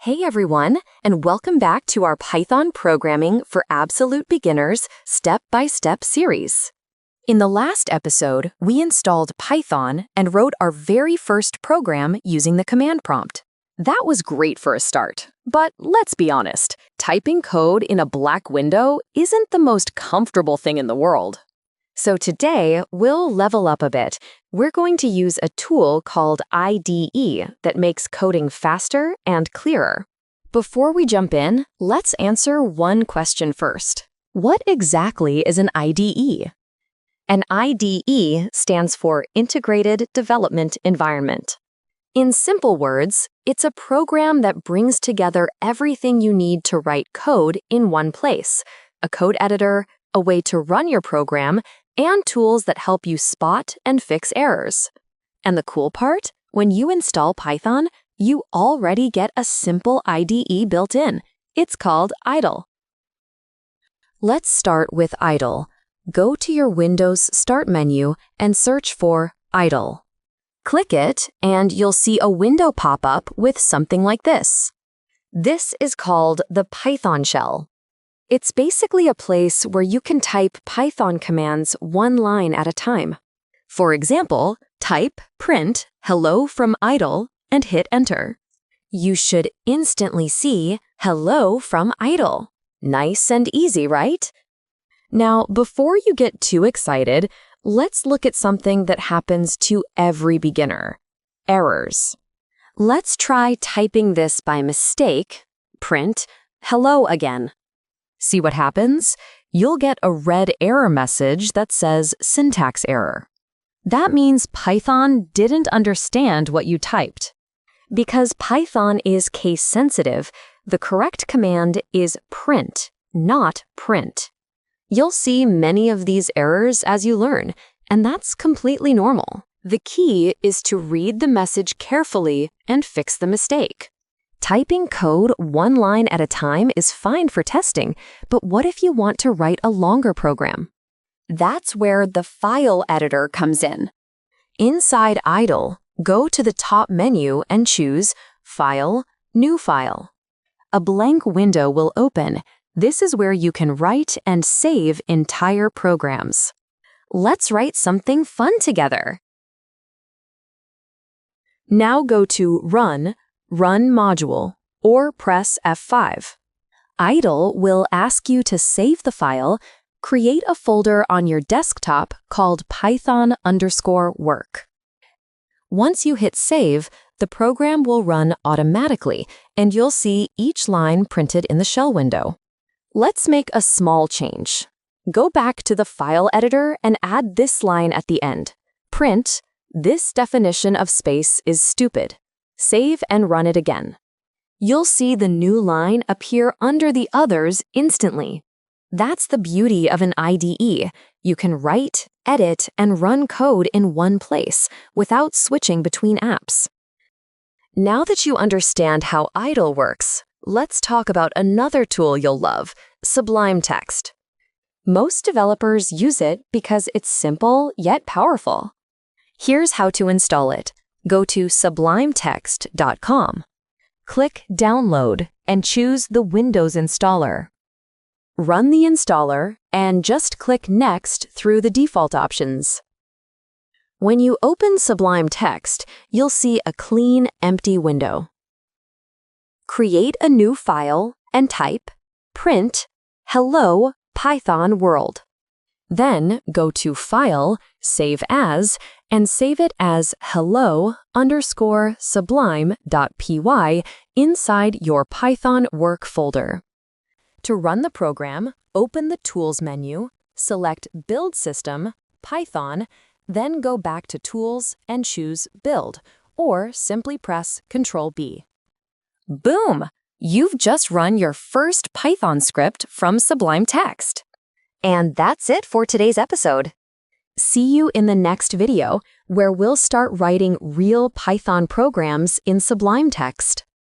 Hey everyone, and welcome back to our Python Programming for Absolute Beginners step-by-step series. In the last episode, we installed Python and wrote our very first program using the command prompt. That was great for a start, but let's be honest, typing code in a black window isn't the most comfortable thing in the world. So today, we'll level up a bit. We're going to use a tool called IDE that makes coding faster and clearer. Before we jump in, let's answer one question first. What exactly is an IDE? An IDE stands for Integrated Development Environment. In simple words, it's a program that brings together everything you need to write code in one place: a code editor, a way to run your program, and tools that help you spot and fix errors. And the cool part? When you install Python, you already get a simple IDE built in. It's called idle. Let's start with idle. Go to your Windows Start menu and search for idle. Click it, and you'll see a window pop up with something like this. This is called the Python shell. It's basically a place where you can type Python commands one line at a time. For example, type print hello from idle and hit enter. You should instantly see hello from idle. Nice and easy, right? Now, before you get too excited, let's look at something that happens to every beginner: errors. Let's try typing this by mistake, print hello again. See what happens? You'll get a red error message that says syntax error. That means Python didn't understand what you typed. Because Python is case sensitive, the correct command is print, not print. You'll see many of these errors as you learn, and that's completely normal. The key is to read the message carefully and fix the mistake. Typing code one line at a time is fine for testing, but what if you want to write a longer program? That's where the file editor comes in. Inside idle, go to the top menu and choose File, New File. A blank window will open. This is where you can write and save entire programs. Let's write something fun together. Now go to Run Module, or press F5. Idle will ask you to save the file. Create a folder on your desktop called Python_work. Once you hit save, the program will run automatically, and you'll see each line printed in the shell window. Let's make a small change. Go back to the file editor and add this line at the end. Print, this definition of space is stupid. Save and run it again. You'll see the new line appear under the others instantly. That's the beauty of an IDE. You can write, edit, and run code in one place without switching between apps. Now that you understand how idle works, let's talk about another tool you'll love: Sublime Text. Most developers use it because it's simple yet powerful. Here's how to install it. Go to sublimetext.com. Click Download and choose the Windows installer. Run the installer and just click Next through the default options. When you open Sublime Text, you'll see a clean, empty window. Create a new file and type print hello Python world. Then go to File, Save As, and save it as hello_sublime.py inside your Python work folder. To run the program, open the Tools menu, select Build System, Python, then go back to Tools and choose Build, or simply press Ctrl+B. Boom! You've just run your first Python script from Sublime Text. And that's it for today's episode. See you in the next video, where we'll start writing real Python programs in Sublime Text.